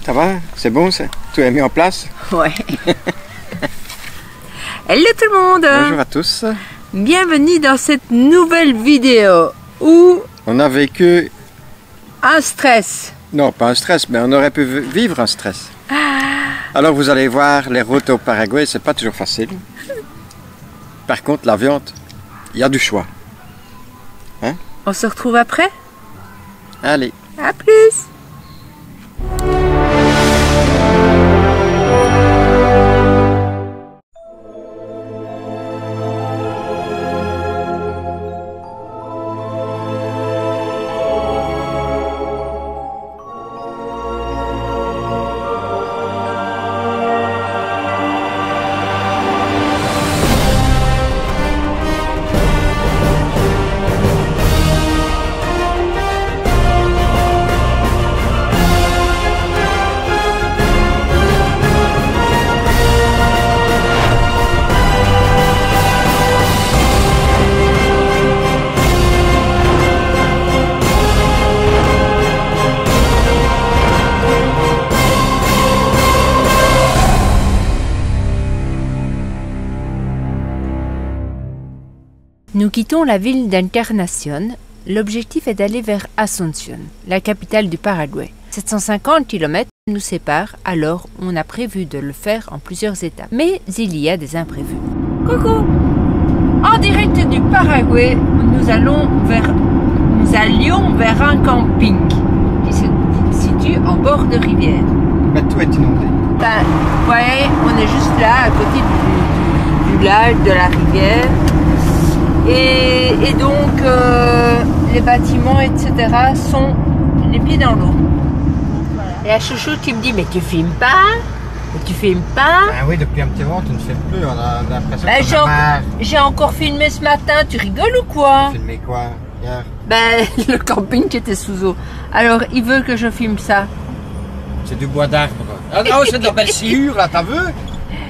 Ça va? C'est bon ça? Tout est mis en place? Ouais. Hello tout le monde! Bonjour à tous. Bienvenue dans cette nouvelle vidéo où On a vécu, un stress. non pas un stress, mais on aurait pu vivre un stress. Alors vous allez voir, les routes au Paraguay, c'est pas toujours facile. Par contre, la viande, il y a du choix. On se retrouve après? Allez. À plus! Nous quittons la ville d'Encarnación. L'objectif est d'aller vers Asunción, la capitale du Paraguay. 750 km nous séparent, alors on a prévu de le faire en plusieurs étapes. Mais il y a des imprévus. Coucou! En direct du Paraguay, nous allions vers un camping qui se situe en bord de rivière. Mais tout est inondé. Ben, vous voyez, on est juste là, à côté du lac, de la rivière. Et donc, les bâtiments, etc. sont les pieds dans l'eau. Et la chouchoute qui me dit, mais tu filmes pas? Mais tu filmes pas? Ah oui, depuis un petit moment, tu ne filmes plus. On a l'impression Ben, qu'on a marre. j'ai encore filmé ce matin. Tu rigoles ou quoi? Filmer quoi? Hier. Ben, le camping qui était sous eau. Alors, il veut que je filme ça. C'est du bois d'arbre. Ah non, c'est de la belle sciure, là, t'as vu?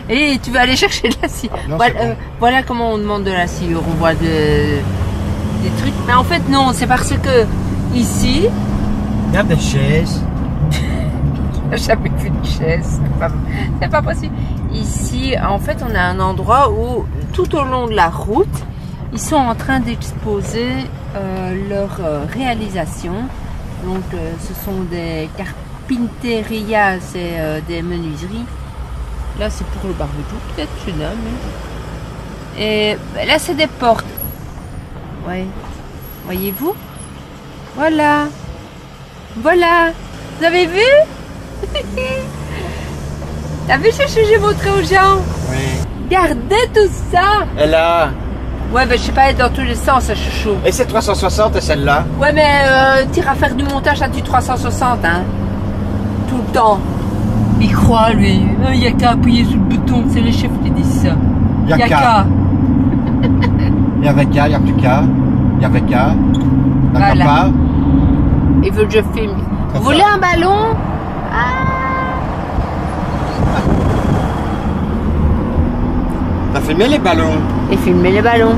Et tu vas aller chercher de la sciure. Non, Voilà, bon. voilà comment on demande de la sciure. On voit des trucs. Mais en fait, non, c'est parce que ici, Il y a des chaises. j'ai jamais vu de chaise. C'est pas possible. Ici, en fait, on a un endroit où, tout au long de la route, ils sont en train d'exposer leur réalisation. Donc, ce sont des carpinterias, c'est des menuiseries. Là, c'est pour le barbecue, peut-être, je sais pas, mais... Et là, c'est des portes. Ouais. Voyez-vous? Voilà. Voilà. Vous avez vu? T'as vu ce que j'ai montré aux gens? Oui. Regardez tout ça. Et là? Ouais, ben je sais pas, elle est dans tous les sens, ce chouchou. Et c'est 360 et celle-là? Ouais, mais t'iras faire du montage à du 360, hein. Tout le temps. Il croit, lui. Il n'y a qu'à appuyer sur le bouton, c'est les chefs qui disent ça. Il y a qu'à. Il y avait qu'à, il n'y a plus qu'à. Il y avait qu'à. D'accord Voilà. pas? Il veut que je filme. Comme Vous voulez ça. un ballon? T'as filmé les ballons? Et filmer les ballons.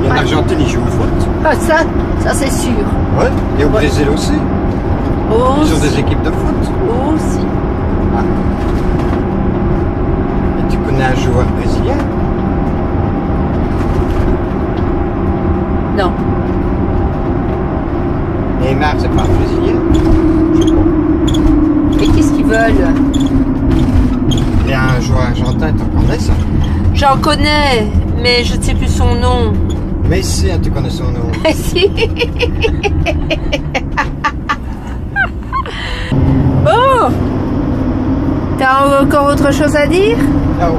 Et en Argentine, ils jouent au foot. Ah, ça c'est sûr. Ouais. Et au Brésil aussi. Ils ont Aussi. des équipes de foot. Aussi. Ah. Et tu connais un joueur brésilien? Non. Neymar, c'est pas un brésilien? Je sais pas. Et qu'est-ce qu'ils veulent? Il y a un joueur argentin, tu connais ça? J'en connais, mais je ne sais plus son nom. Mais si, tu connais son nom. Si. Bon. T'as encore autre chose à dire? Oh.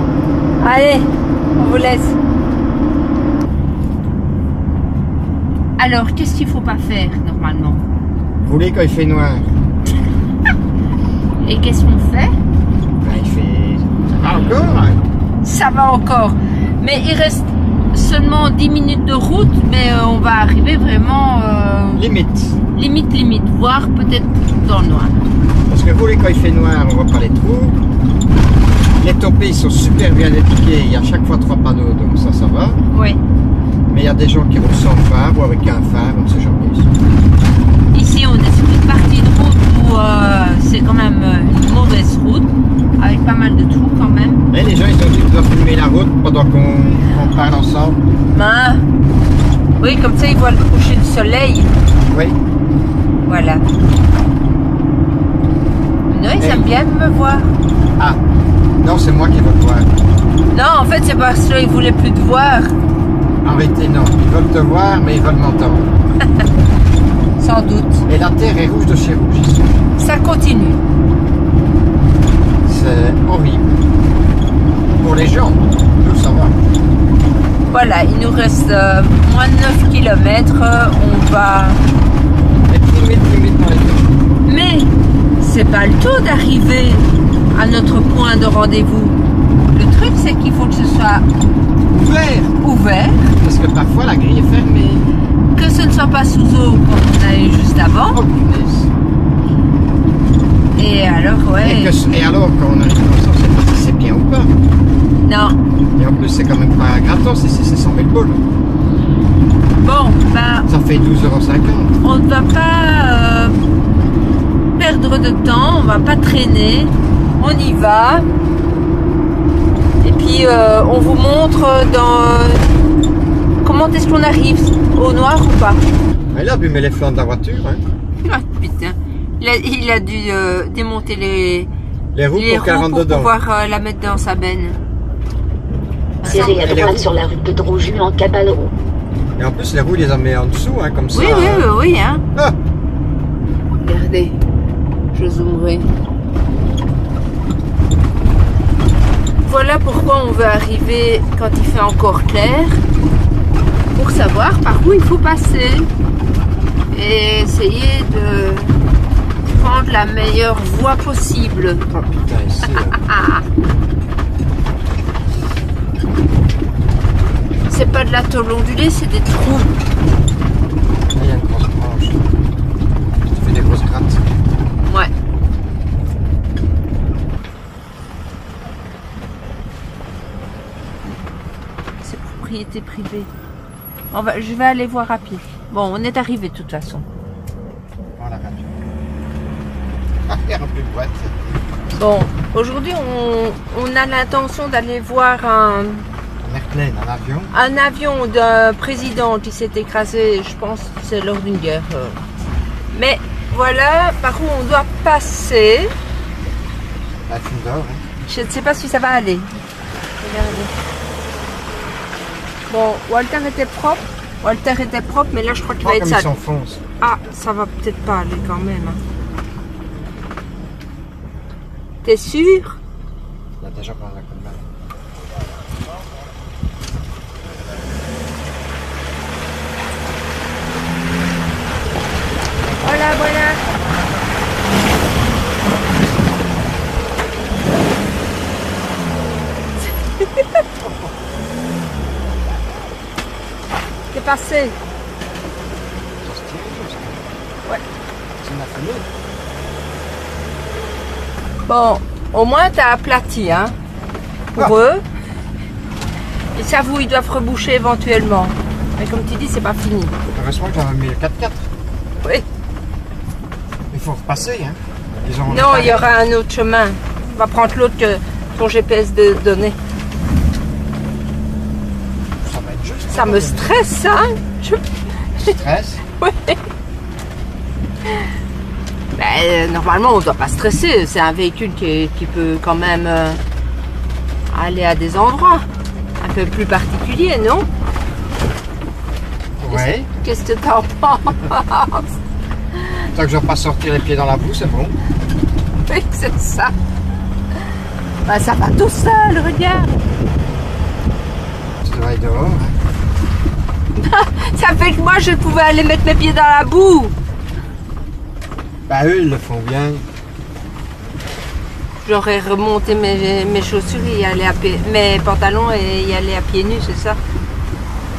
Allez, on vous laisse. Alors, qu'est-ce qu'il faut pas faire normalement? Vous voulez quand il fait noir? Et qu'est-ce qu'on fait? Ben, il fait... Ah, encore? Hein? Ça va encore. Mais il reste seulement 10 minutes de route, mais on va arriver vraiment limite, voire peut-être dans le noir. Parce que vous voulez quand il fait noir, on voit pas les trous. Les topés, ils sont super bien indiqués. Il y a à chaque fois 3 panneaux, donc ça va. Oui. Mais il y a des gens qui roulent sans phare ou avec un phare, on ne sait jamais. Ici, on est sur une partie de route où c'est quand même une montagne. pendant qu'on parle ensemble. Ben, oui, comme ça, ils voient le coucher du soleil. Oui. Voilà. Non, ils aiment bien me voir. Ah, non, c'est moi qui veux te voir. Non, en fait, c'est parce qu'ils ne voulaient plus te voir. Arrêtez, non. Ils veulent te voir, mais ils veulent m'entendre. Sans doute. Et la terre est rouge de chez rouge ici. Ça continue. C'est horrible. Pour les gens, nous, ça va. Voilà, il nous reste moins de 9 km. On va... Et plus vite dans les deux. Mais c'est pas le tout d'arriver à notre point de rendez-vous. Le truc, c'est qu'il faut que ce soit ouvert. Parce que parfois, la grille est fermée. Que ce ne soit pas sous eau comme on a eu juste avant. Oh, punaise. Et alors, ouais. Et alors, quand on arrive comme ça, on sait pas si c'est bien ou pas. Non. Et en plus, c'est quand même pas gratos ici, c'est 100 000 boules. Bon, ben... Ça fait 12,50 €. On ne va pas perdre de temps, on va pas traîner. On y va. Et puis, on vous montre dans... Comment est-ce qu'on arrive? Au noir ou pas? Mais là, bumez les flancs de la voiture. Hein. Ah, putain. Il a dû démonter les roues pour qu'elle rentre pour dedans. pouvoir la mettre dans sa benne. Serrez à droite sur la route de Drouju en Cabaleron. Et en plus, les roues, il les a mis en dessous, hein, comme ça. Oui, oui, hein. Ah, Regardez, je zoomerai. Voilà pourquoi on veut arriver quand il fait encore clair, pour savoir par où il faut passer et essayer de prendre la meilleure voie possible. oh, putain, ici. C'est pas de la tôle ondulée, c'est des trous. Là, il y a une grosse branche. Tu fais des grosses grattes. Ouais. C'est propriété privée. Je vais aller voir à pied. Bon, on est arrivé de toute façon. Prends la radio. Ah, il n'y a plus de boîte. Bon, aujourd'hui, on a l'intention d'aller voir un avion d'un président qui s'est écrasé, je pense que c'est lors d'une guerre. Mais voilà par où on doit passer. La fine d'or, hein. Je ne sais pas si ça va aller. Regardez. Bon, Walter était propre, mais là je crois qu'il va être comme il sale. s'enfonce. Ah, ça va peut-être pas aller quand même. T'es sûr? Il a déjà pris un coup de main. Voilà, voilà. T'es passé. Ouais. C'est ma famille. Bon, au moins t'as aplati, hein, pour eux. Et ça, ils doivent reboucher éventuellement. Mais comme tu dis, c'est pas fini. Heureusement que j'avais mis le 4x4. Oui. Il faut repasser, hein. Non, il y aura un autre chemin. On va prendre l'autre que ton GPS de données. Ça va être juste. Ça me stresse, hein. Stress. Oui. Ben, normalement, on ne doit pas stresser. C'est un véhicule qui peut quand même aller à des endroits un peu plus particuliers, non? Ouais. Qu'est-ce que t'en penses? Tant que je ne vais pas sortir les pieds dans la boue, c'est bon. Oui, c'est ça. Ben, ça va tout seul, regarde. Tu dois être dehors. Hein. Ça fait que moi, je pouvais aller mettre mes pieds dans la boue. Bah eux, ils le font bien. J'aurais remonté mes chaussures et y aller à pied, mes pantalons et y aller à pieds nus, c'est ça.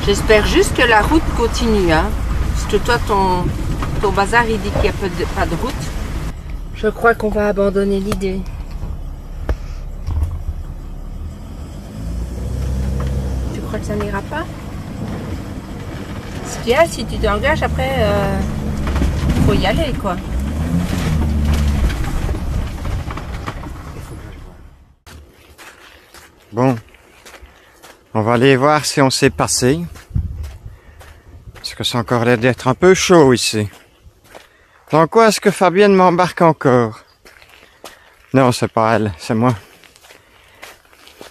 J'espère juste que la route continue, hein. Parce que toi, ton bazar, il dit qu'il n'y a pas de route. Je crois qu'on va abandonner l'idée. Tu crois que ça n'ira pas? Ce qu'il y a, si tu t'engages, après, faut y aller, quoi. Bon, On va aller voir si on s'est passé. Parce que c'est encore l'air d'être un peu chaud ici. Dans quoi est-ce que Fabienne m'embarque encore? Non, c'est pas elle, c'est moi.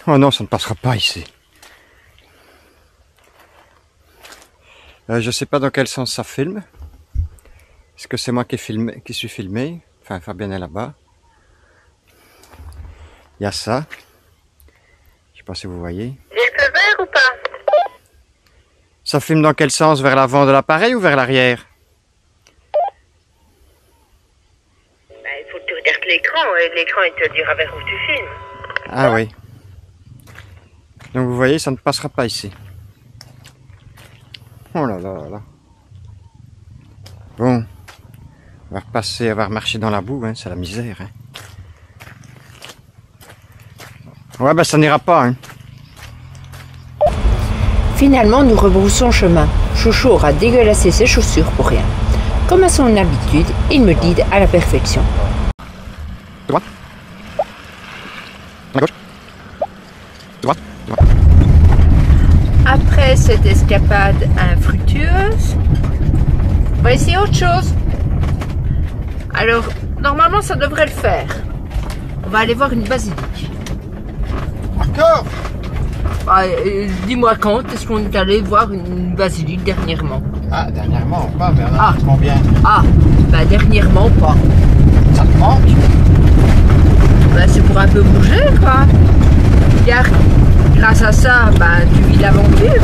Oh non, ça ne passera pas ici. Je sais pas dans quel sens ça filme. Est-ce que c'est moi qui suis filmé? Enfin, Fabienne est là-bas. Il y a ça. Je sais pas si vous voyez. J'ai le feu vert ou pas? Ça filme dans quel sens? Vers l'avant de l'appareil ou vers l'arrière? Il faut que tu regardes l'écran et l'écran il te dira vers où tu filmes. Ah oui. Donc vous voyez, ça ne passera pas ici. Oh là là là. Bon. On va repasser, on va remarcher dans la boue, hein, c'est la misère. Hein. Ouais, ben ça n'ira pas. Hein. Finalement, nous rebroussons chemin. Chouchou aura dégueulassé ses chaussures pour rien. Comme à son habitude, il me guide à la perfection. Droite. À gauche. Droite. Droite. Après cette escapade infructueuse, on va essayer autre chose. Alors, normalement, ça devrait le faire. On va aller voir une basilique. Encore? Bah, dis-moi quand est-ce qu'on est allé voir une basilique dernièrement? Ah, dernièrement, pas, mais on a combien? Ah, bah dernièrement pas. Ça te manque? Bah, c'est pour un peu bouger, quoi. Regarde, grâce à ça, bah, tu vis l'aventure.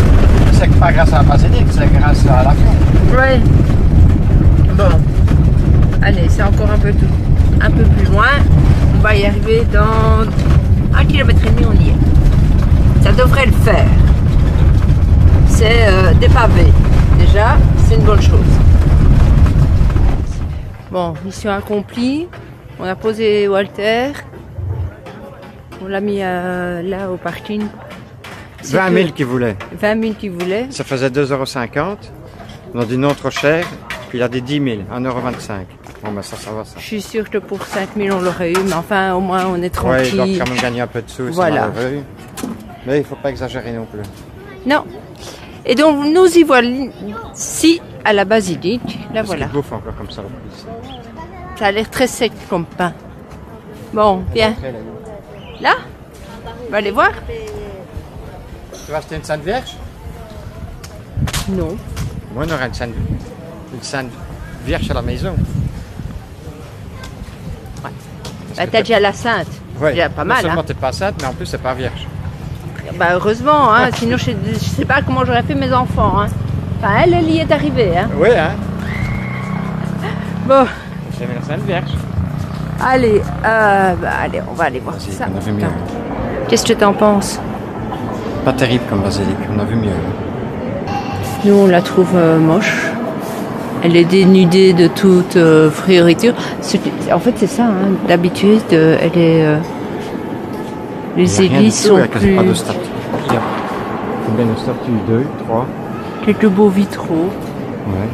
C'est pas grâce à la basilique, c'est grâce à l'avion. Ouais. Bon. Allez, c'est encore un peu plus loin. On va y arriver dans 1,5 km, on y est. Ça devrait le faire. C'est des pavés. Déjà, c'est une bonne chose. Bon, mission accomplie. On a posé Walter. On l'a mis là au parking. 20 000 qui voulaient. 20 000 qui voulaient. Ça faisait 2,50 €. On a dit non trop cher. Puis il a dit 10 000, 1,25 €. Bon ben ça va ça. Je suis sûre que pour 5 000 on l'aurait eu, mais enfin au moins on est tranquille. Oui, il doit quand même gagner un peu de sous, voilà. C'est malheureux. Mais il ne faut pas exagérer non plus. Non. Et donc nous y voici à la basilique. Là voilà. C'est bouffe encore comme ça. Ça a l'air très sec comme pain. Bon, viens. Là? On va aller voir? Tu vas acheter une Sainte Vierge? Non. Moi on aura une Sainte Vierge à la maison. Ouais. Bah, t'as déjà la Sainte. Ouais. Déjà pas Non mal. seulement Hein. t'es pas sainte, mais en plus c'est pas vierge. Bah heureusement, hein. Sinon je sais pas comment j'aurais fait mes enfants. Hein. Enfin, elle y est arrivée. Hein. Oui, hein? Bon. J'aime la Sainte Vierge. Allez, allez, on va aller voir ça. On a vu mieux. Qu'est-ce que t'en penses? Pas terrible comme basilic, on a vu mieux. Nous, on la trouve moche. Elle est dénudée de toute frioriture. En fait, c'est ça. Hein. D'habitude, elle est. Les églises sont plus. Pas de statue. Il y a combien de statues? 2, 3. Quelques beaux vitraux. Ouais.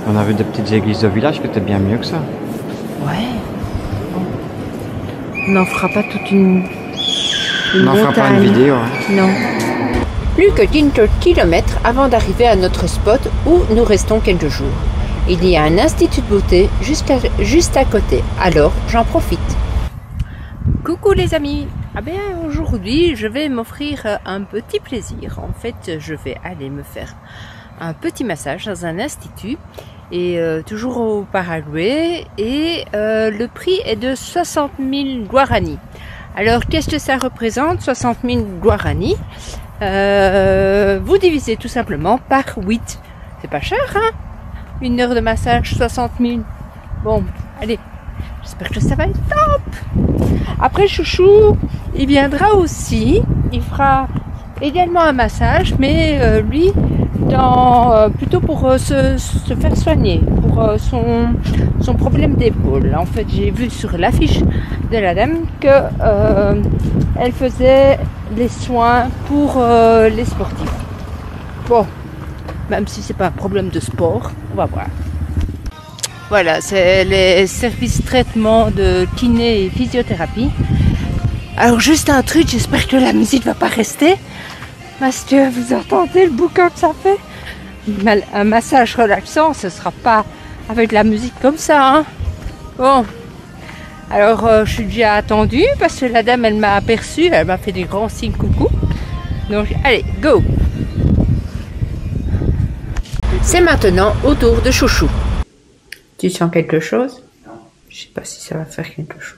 On a vu des petites églises de village qui étaient bien mieux que ça. Ouais. On n'en fera pas toute une on n'en fera pas une vidéo. Hein. Non. Plus que 10 km avant d'arriver à notre spot où nous restons quelques jours. Il y a un institut de beauté juste à côté, alors j'en profite. Coucou les amis. Ah bien aujourd'hui je vais m'offrir un petit plaisir. En fait je vais aller me faire un petit massage dans un institut et toujours au Paraguay et le prix est de 60 000 guaranis. Alors qu'est-ce que ça représente 60 000 guaranis? Vous divisez tout simplement par 8. C'est pas cher, hein? Une heure de massage, 60 000. Bon, allez, j'espère que ça va être top. Après, Chouchou, il viendra aussi. Il fera également un massage, mais lui, plutôt pour se faire soigner, pour son problème d'épaule. En fait, j'ai vu sur l'affiche de la dame que elle faisait les soins pour les sportifs. Bon, même si c'est pas un problème de sport, on va voir. Voilà, c'est les services traitement de kiné et physiothérapie. Alors juste un truc, j'espère que la musique va pas rester. Monsieur, vous entendez le boucan que ça fait? Un massage relaxant, ce sera pas avec la musique comme ça, hein. Bon, alors je suis déjà attendue parce que la dame, elle m'a aperçue, elle m'a fait des grands signes coucou. Donc, allez, go! C'est maintenant au tour de Chouchou. Tu sens quelque chose? Non. Je sais pas si ça va faire quelque chose.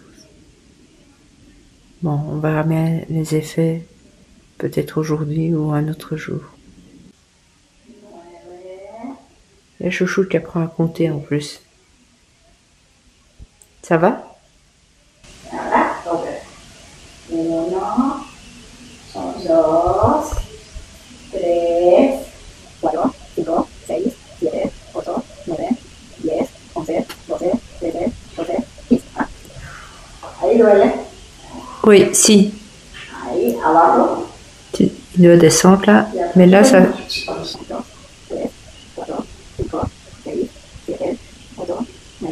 Bon, on verra bien les effets, peut-être aujourd'hui ou un autre jour. Il y a Chouchou qui apprend à compter en plus. Ça va? Ça va? Ok. 1, 2, 3, 4, 5, 6, 7, 8, 9, 10, 11, 12, 13, 14, 15. Ahí duele. Oui, si. Ahí abajo. Il doit descendre là, mais là ça... 1, 2, 3, 4, 5, 6, 7, 8, 9.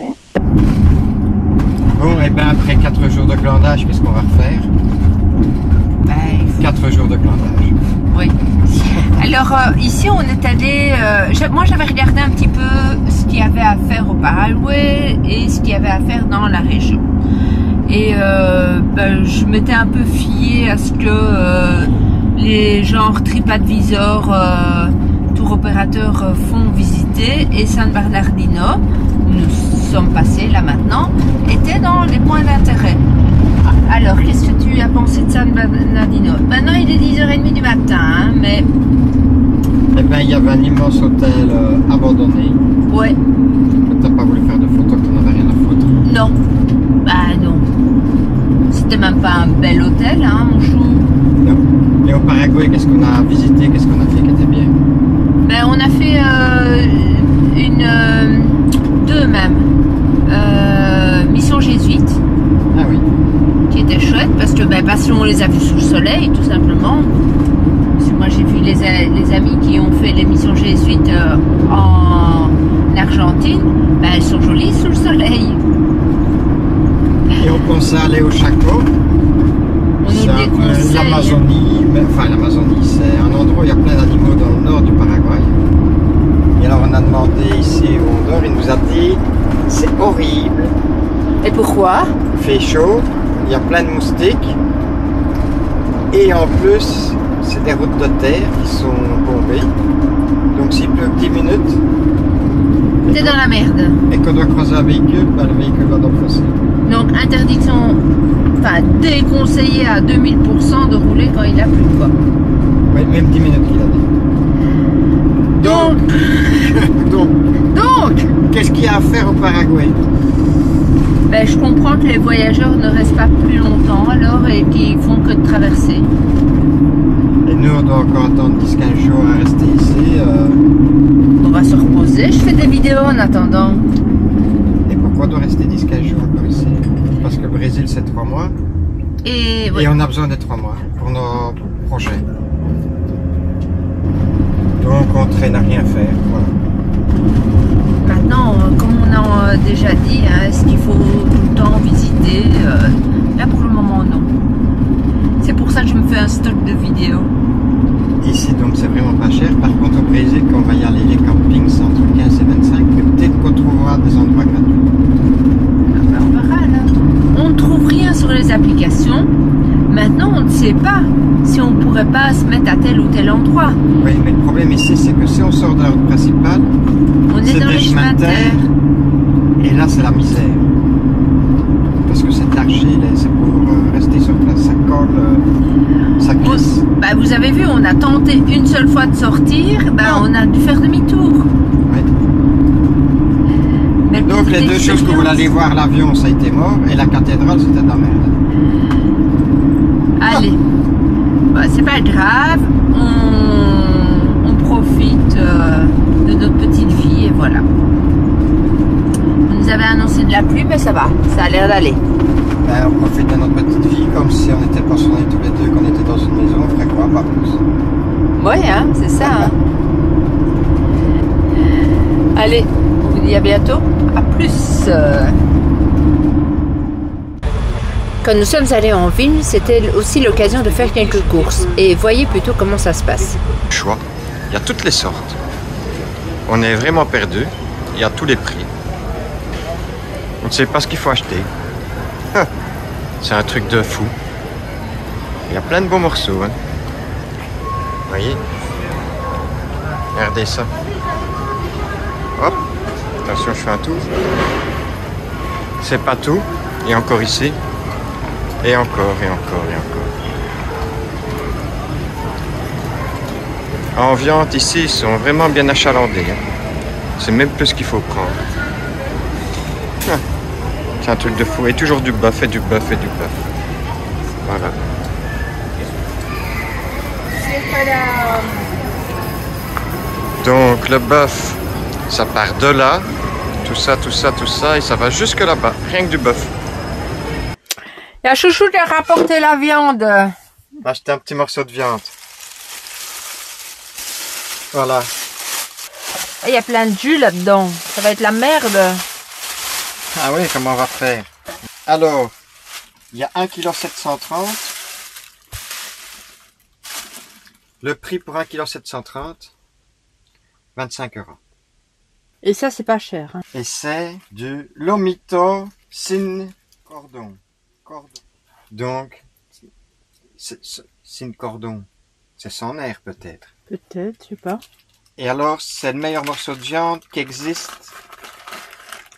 Bon, et bien après 4 jours de glandage, qu'est-ce qu'on va refaire? 4 jours de glandage. Oui. Alors ici on est allé, moi j'avais regardé un petit peu ce qu'il y avait à faire au Paraguay et ce qu'il y avait à faire dans la région. Et je m'étais un peu fiée à ce que les genres TripAdvisor, tour opérateurs font visiter, et San Bernardino, où nous sommes passés là maintenant, était dans les points d'intérêt. Alors, qu'est-ce que tu as pensé de San Bernardino? Maintenant, il est 10h30 du matin, hein, mais... Eh bien, il y avait un immense hôtel abandonné. Ouais. T'as pas voulu faire de photos, que tu n'avais rien à foutre. Non. Bah non. C'était même pas un bel hôtel, hein, mon chou. Non. Et au Paraguay, qu'est-ce qu'on a visité? Qu'est-ce qu'on a fait qui était bien? Ben, on a fait deux même. Mission jésuite. Ah oui. Qui était chouette parce que parce qu'on les a vus sous le soleil, tout simplement. Parce que moi j'ai vu les amis qui ont fait les missions jésuites en Argentine, elles sont jolies sous le soleil. Et on pensait aller au Chaco. C'est l'Amazonie, enfin l'Amazonie, c'est un endroit où il y a plein d'animaux dans le nord du Paraguay. Et alors on a demandé ici au nord, il nous a dit c'est horrible. Et pourquoi? Il fait chaud, il y a plein de moustiques. Et en plus, c'est des routes de terre qui sont bombées. Donc s'il pleut 10 minutes, t'es dans la merde. Et qu'on doit croiser un véhicule, le véhicule va dans le fossé. Donc interdiction, enfin déconseillé à 2000% de rouler quand il a plu, quoi. Oui, même 10 minutes qu'il a dit. Donc, qu'est-ce qu'il y a à faire au Paraguay? Je comprends que les voyageurs ne restent pas plus longtemps alors et qu'ils font que de traverser. Et nous, on doit encore attendre 10-15 jours à rester ici. On va se reposer. Je fais des vidéos en attendant. Et pourquoi on doit rester 10-15 jours encore ici? Parce que le Brésil, c'est 3 mois. Et on a besoin des 3 mois pour nos projets. Donc, on traîne à rien faire. Voilà. Maintenant, comme on a déjà dit, est-ce qu'il faut tout le temps visiter? Là, pour le moment, non. C'est pour ça que je me fais un stock de vidéos. Ici, donc, c'est vraiment pas cher. Par contre, au Brésil, quand on va y aller, les campings, c'est entre 15 et 25. Peut-être qu'on trouvera des endroits gratuits. On verra, là. On ne trouve rien sur les applications. Maintenant, on ne sait pas si on ne pourrait pas se mettre à tel ou tel endroit. Oui, mais le problème ici, c'est que si on sort de la route principale, on est dans les chemins de terre. Et là, c'est la misère. Parce que c'est argile, c'est pour rester sur place, ça colle, ça glisse. Vous avez vu, on a tenté une seule fois de sortir, on a dû faire demi-tour. Oui. Donc, les deux choses que vous allez voir, l'avion, ça a été mort, et la cathédrale, c'était de la merde. Allez, c'est pas grave, on profite de notre petite vie et voilà. On nous avait annoncé de la pluie, mais ça va, ça a l'air d'aller. On profite de notre petite vie comme si on était passionnés tous les deux, qu'on était dans une maison, on ferait quoi, pas plus. Oui, hein, c'est ça. Hein. Allez, on vous dit à bientôt, à plus. Quand nous sommes allés en ville, c'était aussi l'occasion de faire quelques courses. Et voyez plutôt comment ça se passe. Choix, il y a toutes les sortes. On est vraiment perdu, il y a tous les prix. On ne sait pas ce qu'il faut acheter. C'est un truc de fou. Il y a plein de beaux morceaux. Hein. Vous voyez? Regardez ça. Hop, attention, je fais un tour. C'est pas tout, il y a encore ici. Et encore, et encore, et encore. En viande, ici, ils sont vraiment bien achalandés. Hein. C'est même plus ce qu'il faut prendre. Ah, c'est un truc de fou. Et toujours du bœuf, et du bœuf, et du bœuf. Voilà. Donc, le bœuf, ça part de là. Tout ça, tout ça, tout ça. Et ça va jusque là-bas. Rien que du bœuf. Il y a Chouchou qui a rapporté la viande. J'ai acheté un petit morceau de viande. Voilà. Et il y a plein de jus là-dedans. Ça va être la merde. Ah oui, comment on va faire? Alors, il y a 1,730 kg. Le prix pour 1,730 kg, 25 €. Et ça, c'est pas cher. Hein. Et c'est du Lomito Sin Cordon. Donc, Sin Cordon, c'est son air peut-être. Peut-être, je sais pas. Et alors, c'est le meilleur morceau de viande qui existe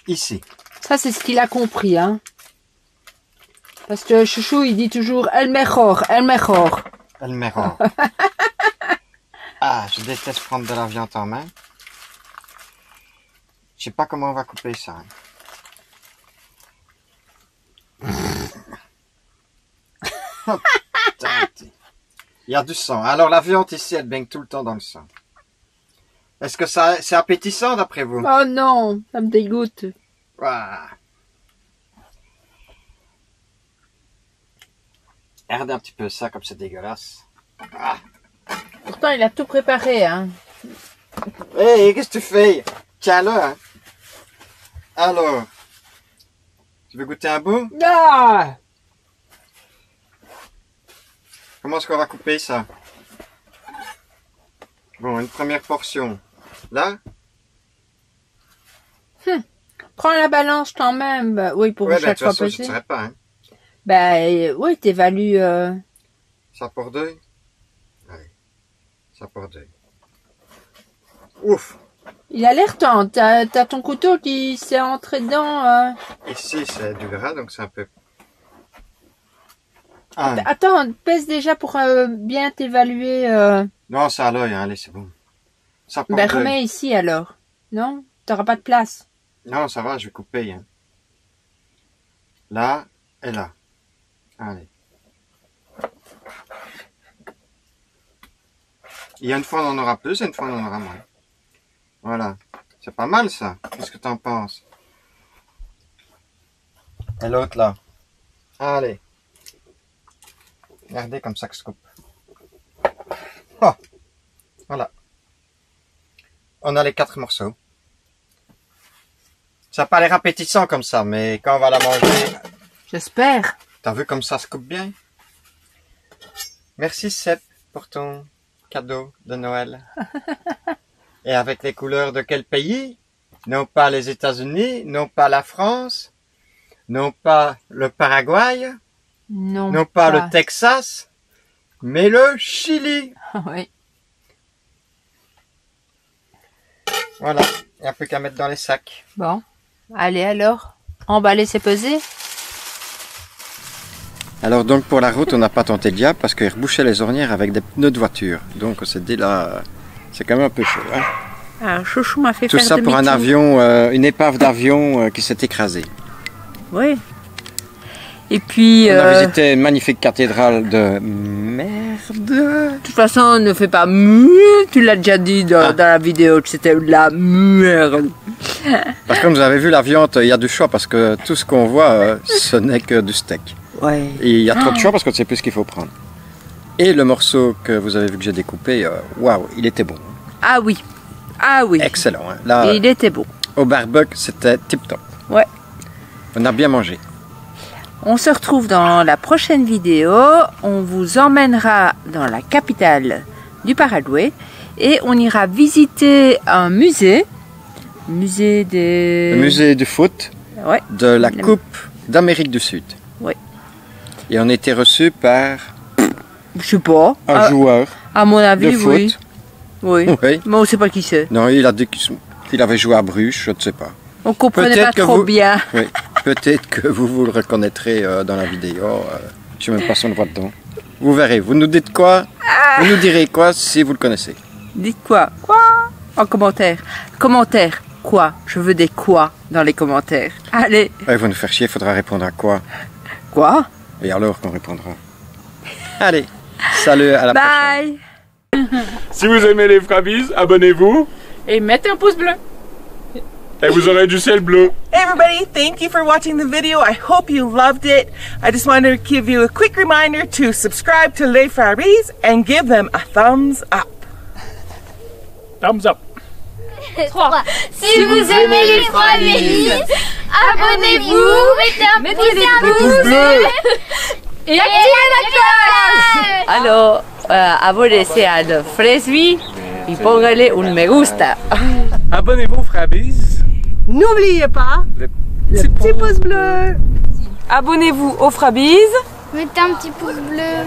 ici. Ça, c'est ce qu'il a compris, hein. Parce que Chouchou, il dit toujours El mejor, el mejor. El mejor. Ah, je déteste prendre de la viande en main. Je sais pas comment on va couper ça. Oh, putain. Il y a du sang. Alors la viande ici, elle baigne tout le temps dans le sang. Est-ce que ça, c'est appétissant d'après vous? Oh non, ça me dégoûte. Ouah. Regardez un petit peu ça, comme c'est dégueulasse. Ah. Pourtant, il a tout préparé, hein. Hey, qu'est-ce que tu fais? Tiens-le, hein. Alors, tu veux goûter un bout? Ah! Comment est-ce qu'on va couper ça? Bon, une première portion. Là? Prends la balance quand même. Oui, pour Ouais, chaque de toute fois façon, je ne peser. saurais pas, hein. Ben, oui, t'évalues... Ça pour deux? Allez. Ça pour deux. Ouf! Il a l'air tendre. T'as ton couteau qui s'est entré dedans. Ici, c'est du gras, donc c'est un peu... Ah. Attends, pèse déjà pour bien t'évaluer. Non, c'est à l'œil, hein. Allez, c'est bon. Ça pour Ben, deux. remets ici alors. Non? T'auras pas de place. Non, ça va, je vais couper, hein. Là et là. Allez. Il y a une fois on en aura plus et une fois on en aura moins. Voilà. C'est pas mal ça. Qu'est-ce que t'en penses? Et l'autre là. Allez. Regardez comme ça que je coupe. Oh. Voilà. On a les 4 morceaux. Ça n'a pas l'air appétissant comme ça, mais quand on va la manger... J'espère. T'as vu comme ça se coupe bien? Merci Sepp pour ton cadeau de Noël. Et avec les couleurs de quel pays? Non pas les États-Unis, non pas la France, non pas le Paraguay, non pas le Texas, mais le Chili. Oui. Voilà, il n'y a plus qu'à mettre dans les sacs. Bon. Allez alors. Emballer, c'est peser. Alors donc pour la route, on n'a pas tenté le diable parce qu'il rebouchait les ornières avec des pneus de voiture. Donc c'est dit là, c'est quand même un peu chaud. Hein. Ah, Chouchou m'a fait tout faire ça pour un avion, une épave d'avion qui s'est écrasée. Oui. Et puis... On a visité une magnifique cathédrale de merde. De toute façon, ne fais pas tu l'as déjà dit dans la vidéo que c'était de la merde. Parce que comme vous avez vu la viande, il y a du choix parce que tout ce qu'on voit, ce n'est que du steak. Ouais. Et il y a trop de choix parce qu'on ne sait plus ce qu'il faut prendre. Et le morceau que vous avez vu que j'ai découpé, waouh, il était bon. Ah oui. Ah oui. Excellent. Hein. Là, il était beau. Au barbecue, c'était tip top. Ouais. On a bien mangé. On se retrouve dans la prochaine vidéo. On vous emmènera dans la capitale du Paraguay et on ira visiter un musée. Musée des... Le musée du foot Ouais. de la Coupe d'Amérique du Sud. Oui. Et on était reçu par Je sais pas. un joueur À mon de avis, foot. oui. Oui. Oui. Mais on sait pas qui c'est. Non, il a dit qu'il avait joué à Bruges, je ne sais pas. On comprenait Peut-être pas que trop vous- bien. Oui. Peut-être que vous le reconnaîtrez dans la vidéo. Je ne sais même pas si on le voit dedans. Vous verrez. Vous nous dites quoi? Vous nous direz quoi si vous le connaissez. Dites quoi? Quoi? En commentaire. Commentaire. Quoi? Je veux des quoi dans les commentaires. Allez. Ouais, vous nous faire chier, il faudra répondre à quoi? Quoi? Et alors qu'on répondra. Allez, salut, à la prochaine. Bye. Si vous aimez les Frabies, abonnez-vous Et mettez un pouce bleu. et vous aurez du ciel bleu. Hey everybody, thank you for watching the video. I hope you loved it. I just wanted to give you a quick reminder to subscribe to Les Faris and give them a thumbs up. Thumbs up. 3. Si vous aimez les Frabies, abonnez-vous, mettez un pouce bleu Et activez la cloche. Alors, abonnez-vous à los Fresby y póngale un me gusta. Abonnez-vous Frabies. N'oubliez pas le petit pouce bleu. abonnez-vous aux Frabies. Mettez un petit pouce bleu.